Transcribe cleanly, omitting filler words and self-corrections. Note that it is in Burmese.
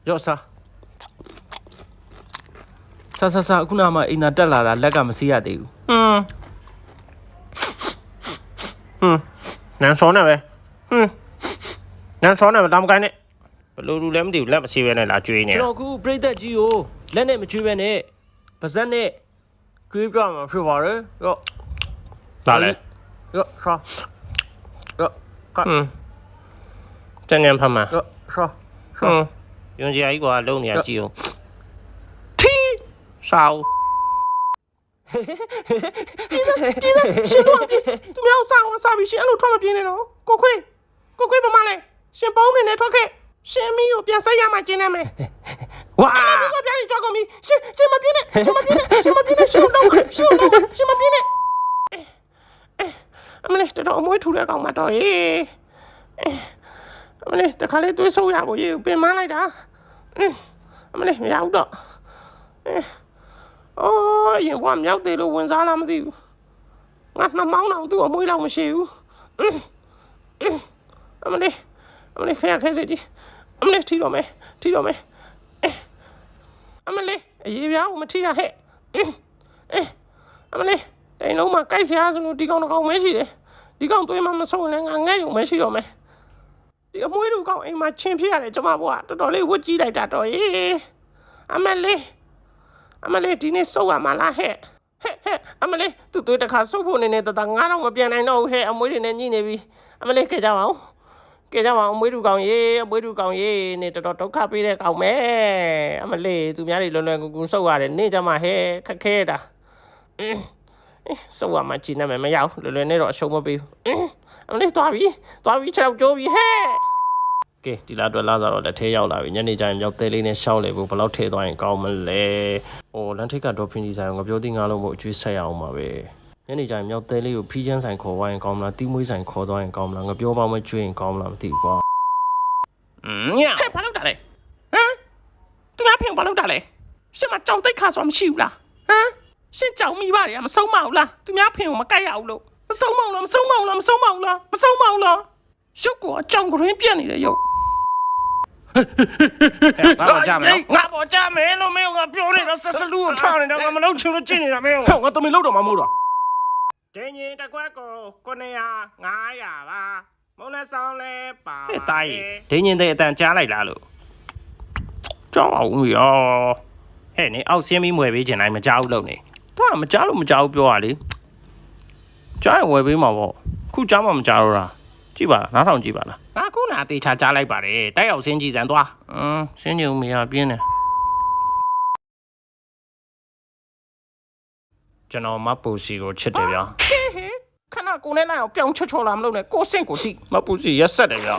ရော့စားခုနမှအိမ်သာတက်လာတာလက်ကမစေးရသေးဘူးနန်းစောနေပဲနန်းစောနေပဲဒါမကိုင်းနဲ့ဘလို့လူလည်းမသိဘူးလက်မစေးပဲနဲ့လာကျွေးနေကျွန်တော်အခုပြိသက်ကြီးကိုလက်နဲ့မကျွေးပဲနဲ့ပါဇက်နဲ့ကျွေးပြမှာဖြစ်ပါတယ်ရော့လာလေရော့စားရော့ကကျန်ညံဖမ်းမှာရော့စားယွန်ကြီးကလုံးနေရကြည့်အောင်saoရှင်တို့သူများဆောင်းစားပြီးရှင်အဲ့လိုထွက်မပြင်းနဲ့နော်ကိုခွေးဘာမှလဲရှင်ပေါင်းနေနဲ့ထွက်ခဲ့ရှင်မီးကိုပြန်ဆက်ရမှကျင်းနေမယ်ဝါအဲ့ဒါပြပြီးကြောက်ကုန်ပြီရှင်မပြင်းနဲ့ရှင်မပြင်းနဲ့ရှင်မပြင်းနဲ့ရှင်လုံးရှင်မပြင်းနဲ့အမလေးတော်အမွေးထူတဲ့ကောင်မတော်ရေအမလေးတခါလေးတွေးဆိုးရကိုရေပင်မလိုက်တာအမလေးမရဘူးတော့哦，ရင်ဘွားမြောက်သေးလို့ဝင်စားလားမသိဘူးငါနှမောင်းတော့သူ့အမွေးလောက်မရှိဘူးအမလေးခဲစစ်ကြီးအမလေးထီတော့မယ်အမလေးအရေးပြားကိုမထီရဟဲ့အမလေးတိုင်လုံးမှာကြိုက်စရာဆိုလို့ဒီကောင်တော့မရှိတယ်ဒီကောင်သွေးမှမဆုံးနဲ့ငါငဲ့ရုံမရှိတော့မယ်ဒီအမွေးတို့ကောင်အိမ်မှာချင်းဖြစ်ရတယ်ကျမဘွားတော်တော်လေးဝတ်ကြည့်လိုက်တာတော့အမလေးဒီနေ့စုပ်ရမှာလားဟဲ့အမလေးသူ့တခါစုပ်ဖို့နေတငါတော့မပြန်နိုင်တော့ဘူးဟဲ့အမွေးတွေနဲ့ညှိနေပြီအမလေးကြကြပါဦးအမွေးတူကောင်ရေနေတော်ဒုက္ခပေးတဲ့ကောင်မဲအမလေးသူများတွေလွယ်ကူစုပ်ရတယ်နေကြမှာဟဲ့ခက်ခဲတာစုပ်ရမှာကြည်နေမယ်မရဘူးလွယ်နဲ့တော့အရှုံးမပေးဘူးအမလေးသွားပြီခြေတော့ကျိုးပြီဟဲ့ကဲဒီလားအတွက်လာစားတော့လက်ထဲရောက်လာပြီညနေကျရင်ရောက်သေးလေးနဲ့ရှောင်းလေဖို့ဘယ်လောက်ထည့်သွားရင်ကောင်းမလဲဟိုလန်ထိတ်ကဒေါ်ဖင်ဒီဆိုင်ကိုငါပြောသေးငါလုံးမို့အကျွေးဆက်ရအောင်ပါပဲညနေကျရင်မြောက်သေးလေးကိုဖီးချမ်းဆိုင်ခေါ်သွားရင်ကောင်းမလားတီးမွေးဆိုင်ခေါ်သွားရင်ကောင်းမလားငါပြောပါမကျွေးရင်ကောင်းမလားမသိဘူးကွာညဟဲ့ဘာလုပ်တာလဲသူများဖင်ဘာလုပ်တာလဲရှင်မကြောင်တိတ်ခါဆိုမရှိဘူးလားရှင်ကြောင်မိပါတယ်မဆုံးမအောင်လားသူများဖင်ကိုမကိုက်ရဘူးလို့မဆုံးမအောင်လားရုပ်ကအကြောင်ကရင်းပြက်နေတယ်ရုပ်ငါပေါ်ကြမယ်လို့မင်းကပြောနေတာဆက်စလူကိုထားနေတာငါမလုပ်ချင်လို့ကြည့်နေတာမင်းငါတမင်လို့တော့မမို့တော့တင်းရင်တစ်ခွက်ကို900 500ပါမုံနဲ့ဆောင်လဲပါတိုင်းတင်းရင်တဲ့အတန်ကြားလိုက်လားလို့ကြောက်အောင်ရောဟဲ့နေအောက်ဆင်းပြီးမွယ်ပေးချင်တိုင်းမကြောက်ဘူးလို့နေသူကမကြောက်လို့မကြောက်ဘူးပြောရလေကြားရင်ဝယ်ပေးမှာပေါ့ခုကြားမှမကြောက်တော့တာကြည့်ပါလားနားထောင်ကြည့်ပါလားငါခုနာတေချာကြားလိုက်ပါတယ်တိုက်ရောက်ဆင်းကြည့်စမ်းသွားဆင်းကြည့်ဦးမရပြင်းတယ်ကျွန်တော်မပူစီကိုချစ်တယ်ဗျာခဏကိုနဲ့နိုင်အောင်ပြောင်းချောလာမလို့နဲ့ကိုစင့်ကိုတိမပူစီရက်ဆက်တယ်ဗျာ